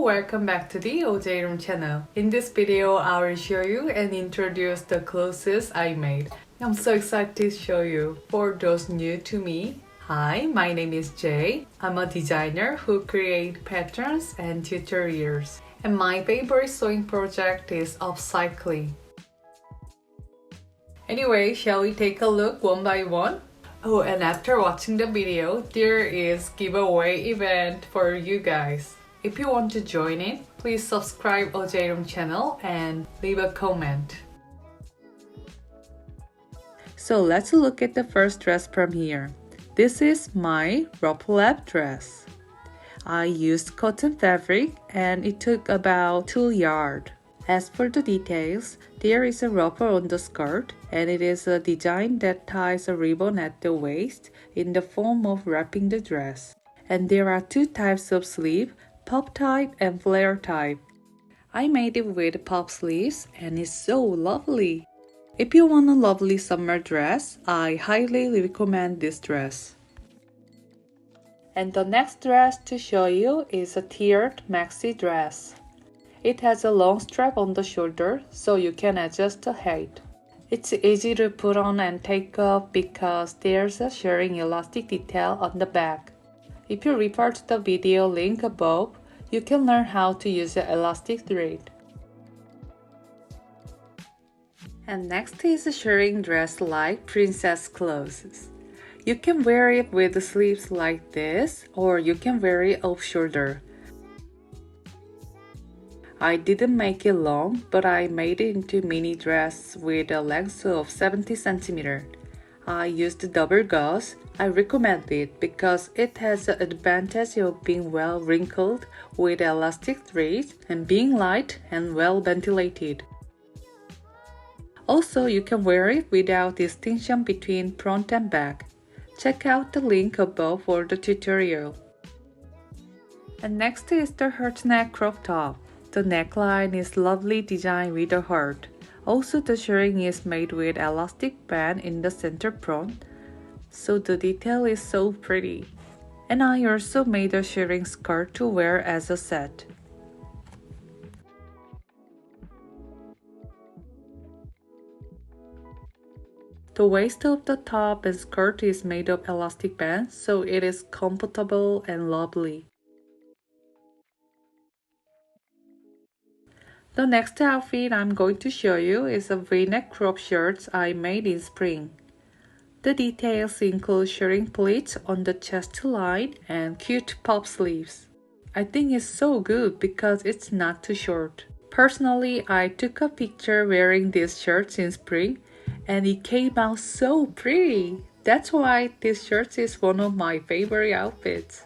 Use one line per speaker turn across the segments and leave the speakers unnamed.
welcome back to the OJAYROOM channel. In this video, I will show you and introduce the clothes I made. I'm so excited to show you. For those new to me, hi, my name is Jay. I'm a designer who creates patterns and tutorials. And my favorite sewing project is upcycling. Anyway, shall we take a look one by one? Oh, and after watching the video, there is giveaway event for you guys. If you want to join it, please subscribe OJAYROOM channel and leave a comment. So let's look at the first dress from here. This is my Ruffle dress. I used cotton fabric and it took about 2 yards. As for the details, there is a ruffle on the skirt and it is a design that ties a ribbon at the waist in the form of wrapping the dress. And there are 2 types of sleeve, puff type and flare type. I made it with puff sleeves and it's so lovely. If you want a lovely summer dress, I highly recommend this dress. And the next dress to show you is a tiered maxi dress. It has a long strap on the shoulder so you can adjust the height. It's easy to put on and take off because there's a shirring elastic detail on the back. If you refer to the video link above, you can learn how to use the elastic thread. And next is a shirring dress like princess clothes. You can wear it with the sleeves like this or you can wear it off shoulder. I didn't make it long, but I made it into mini dress with a length of 70 cm. I used double gauze. I recommend it because it has the advantage of being well wrinkled with elastic threads and being light and well ventilated. Also, you can wear it without distinction between front and back. Check out the link above for the tutorial. And next is the turtleneck crop top. The neckline is lovely design with a heart. Also, the shirring is made with elastic band in the center front, so the detail is so pretty. And I also made a shirring skirt to wear as a set. The waist of the top and skirt is made of elastic band, so it is comfortable and lovely. The next outfit I'm going to show you is a V-neck crop shirt I made in spring. The details include shirring pleats on the chest line and cute puff sleeves. I think it's so good because it's not too short. Personally, I took a picture wearing this shirt in spring and it came out so pretty. That's why this shirt is one of my favorite outfits.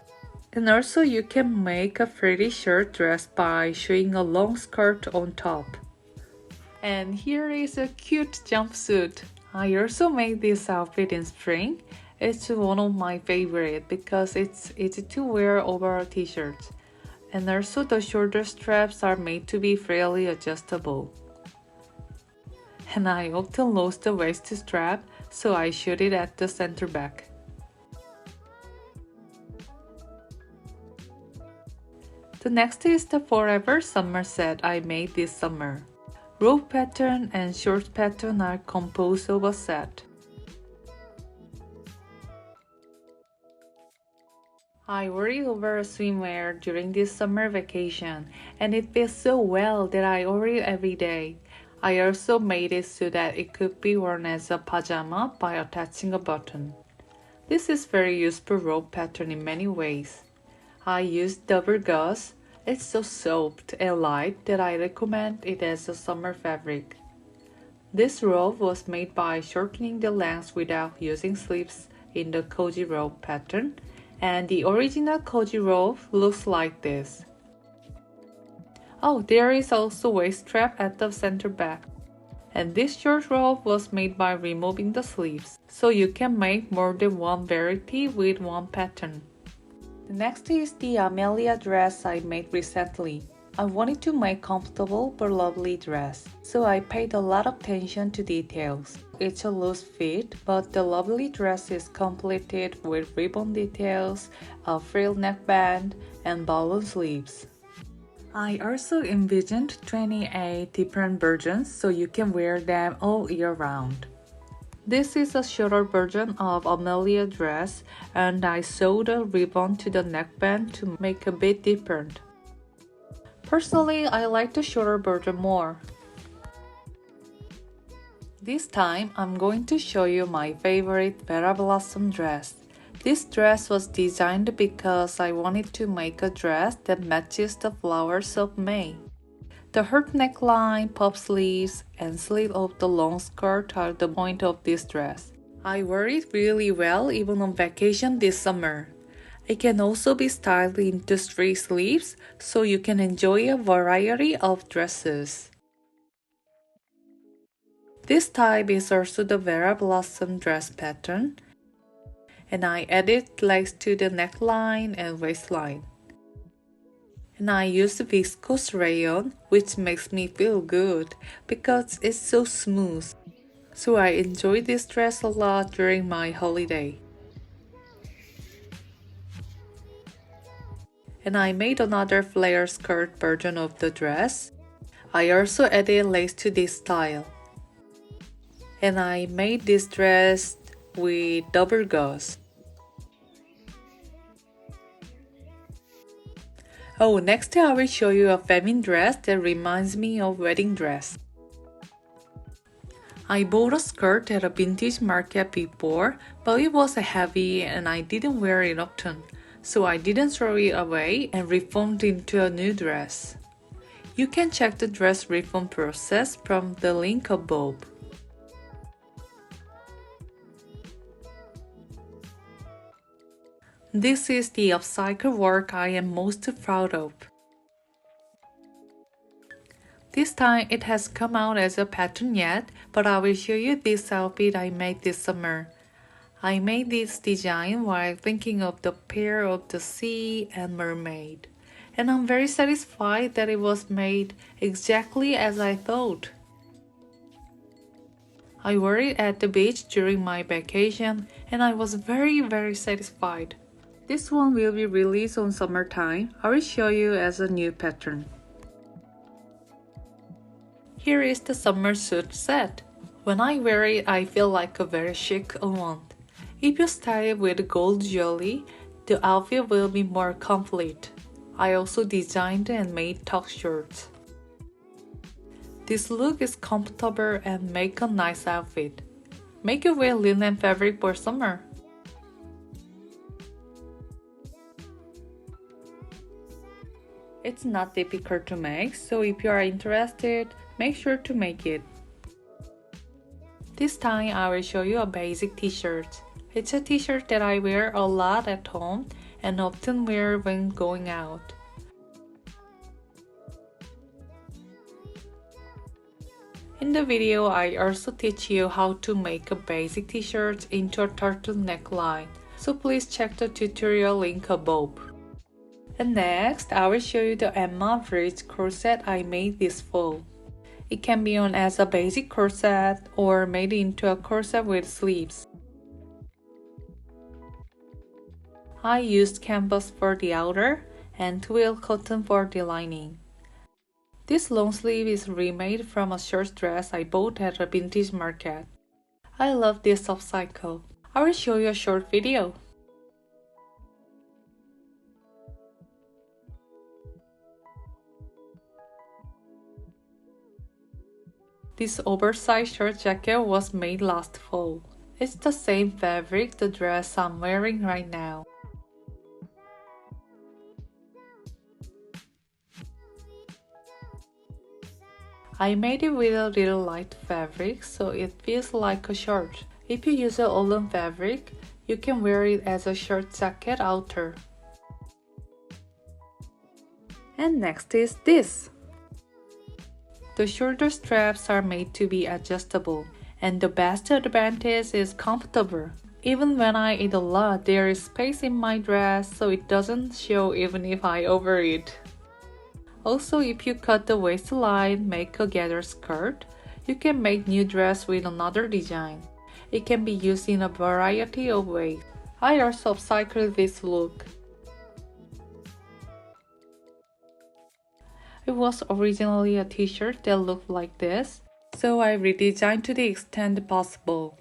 And also you can make a pretty shirt dress by sewing a long skirt on top. And here is a cute jumpsuit. I also made this outfit in spring. It's one of my favorite because it's easy to wear over a t-shirt. And also the shoulder straps are made to be freely adjustable. And I often lost the waist strap, so I sewed it at the center back. The next is the Forever Summer set I made this summer. Robe pattern and short pattern are composed of a set. I wore it over a swimwear during this summer vacation and it fits so well that I wore it every day. I also made it so that it could be worn as a pajama by attaching a button. This is very useful robe pattern in many ways. I used double gauze. It's so soft and light that I recommend it as a summer fabric. This robe was made by shortening the length without using sleeves in the cozy robe pattern, and the original cozy robe looks like this. Oh, there is also a waist strap at the center back. And this short robe was made by removing the sleeves, so you can make more than one variety with one pattern. The next is the Amelia dress I made recently. I wanted to make comfortable but lovely dress, so I paid a lot of attention to details. It's a loose fit, but the lovely dress is completed with ribbon details, a frill neckband, and balloon sleeves. I also envisioned 28 different versions so you can wear them all year round. This is a shorter version of Amelia Dress, and I sewed a ribbon to the neckband to make a bit different. Personally, I like the shorter version more. This time, I'm going to show you my favorite Vera Blossom dress. This dress was designed because I wanted to make a dress that matches the flowers of May. The hurt neckline, puff sleeves, and slit of the long skirt are the point of this dress. I wore it really well even on vacation this summer. It can also be styled into straight sleeves, so you can enjoy a variety of dresses. This type is also the Vera Blossom dress pattern, and I added legs to the neckline and waistline. And I use viscose rayon, which makes me feel good because it's so smooth. So I enjoy this dress a lot during my holiday. And I made another flare skirt version of the dress. I also added lace to this style. And I made this dress with double gauze. Oh, next I will show you a feminine dress that reminds me of wedding dress. I bought a skirt at a vintage market before, but it was heavy and I didn't wear it often, so I didn't throw it away and reformed into a new dress. You can check the dress reform process from the link above. This is the upcycle work I am most proud of. This time it has come out as a pattern yet, but I will show you this outfit I made this summer. I made this design while thinking of the pair of the sea and mermaid, and I'm very satisfied that it was made exactly as I thought. I wore it at the beach during my vacation and I was very satisfied. This one will be released on summertime. I will show you as a new pattern. Here is the summer suit set. When I wear it, I feel like a very chic woman. If you style it with gold jewelry, the outfit will be more complete. I also designed and made tuck shirts. This look is comfortable and make a nice outfit. Make it with linen fabric for summer. It's not difficult to make, so if you are interested, make sure to make it. This time I will show you a basic t-shirt. It's a t-shirt that I wear a lot at home and often wear when going out. In the video, I also teach you how to make a basic t-shirt into a turtleneck line, so please check the tutorial link above. And next, I will show you the Emma Bridge corset I made this fall. It can be worn as a basic corset or made into a corset with sleeves. I used canvas for the outer and twill cotton for the lining. This long sleeve is remade from a short dress I bought at a vintage market. I love this upcycle. I will show you a short video. This oversized shirt jacket was made last fall. It's the same fabric the dress I'm wearing right now. I made it with a little light fabric so it feels like a shirt. If you use a woolen fabric, you can wear it as a shirt jacket outer. And next is this. The shoulder straps are made to be adjustable, and the best advantage is comfortable. Even when I eat a lot, there is space in my dress so it doesn't show even if I overeat. Also, if you cut the waistline, make a gather skirt, you can make new dress with another design. It can be used in a variety of ways. I also upcycled this look. It was originally a t-shirt that looked like this, so I redesigned to the extent possible.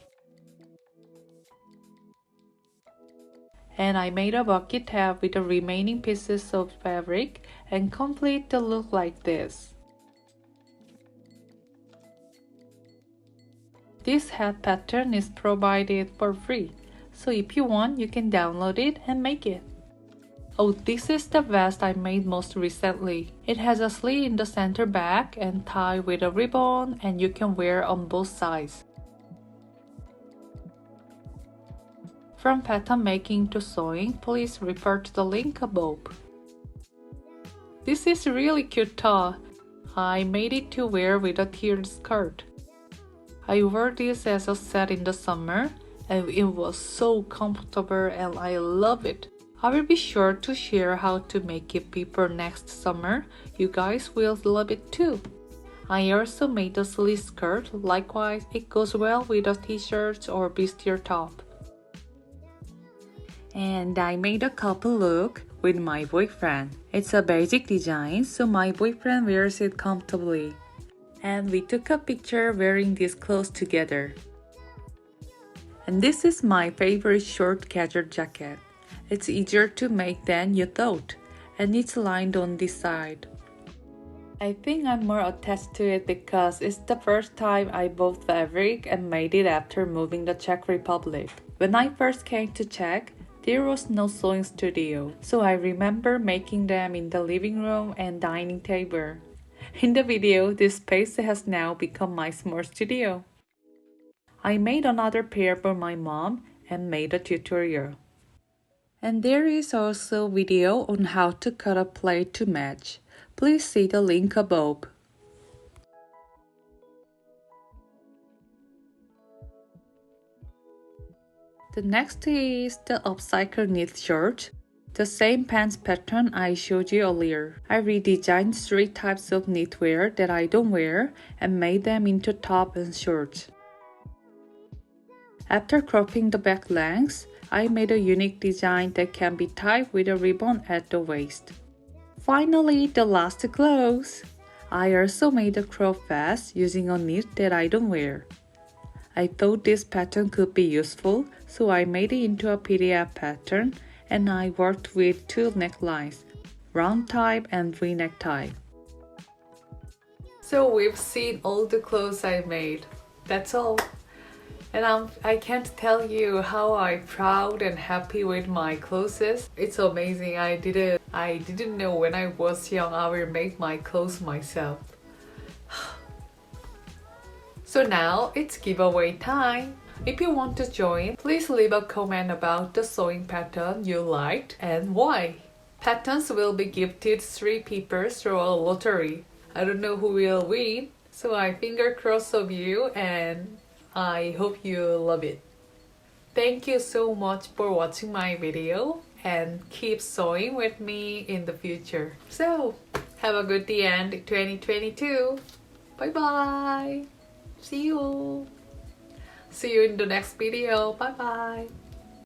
And I made a bucket hat with the remaining pieces of fabric and complete the look like this. This hat pattern is provided for free, so if you want, you can download it and make it. Oh, this is the vest I made most recently. It has a slit in the center back and tie with a ribbon, and you can wear on both sides. From pattern making to sewing, please refer to the link above. This is really cute top. I made it to wear with a tiered skirt. I wore this as a set in the summer, and it was so comfortable and I love it. I will be sure to share how to make it before next summer. You guys will love it too. I also made a slit skirt. Likewise, it goes well with a t-shirt or bustier top. And I made a couple look with my boyfriend. It's a basic design, so my boyfriend wears it comfortably. And we took a picture wearing these clothes together. And this is my favorite short casual jacket. It's easier to make than you thought, and it's lined on this side. I think I'm more attached to it because it's the first time I bought fabric and made it after moving to Czech Republic. When I first came to Czech, there was no sewing studio, so I remember making them in the living room and dining table. In the video, this space has now become my small studio. I made another pair for my mom and made a tutorial. And there is also a video on how to cut a plait to match. Please see the link above. The next is the Upcycle knit shirt. The same pants pattern I showed you earlier. I redesigned 3 types of knitwear that I don't wear and made them into top and shorts. After cropping the back lengths, I made a unique design that can be tied with a ribbon at the waist. Finally, the last clothes. I also made a crop vest using a knit that I don't wear. I thought this pattern could be useful, so I made it into a PDF pattern and I worked with 2 necklines, round type and V-neck type. So we've seen all the clothes I made. That's all. And I can't tell you how I'm proud and happy with my clothes. It's amazing. I didn't know when I was young I will make my clothes myself. So now it's giveaway time. If you want to join, please leave a comment about the sewing pattern you liked and why. Patterns will be gifted 3 people through a lottery. I don't know who will win, so I finger crossed of you and I hope you love it. Thank you so much for watching my video and keep sewing with me in the future. So, have a good end 2022. Bye bye. See you in the next video. Bye bye.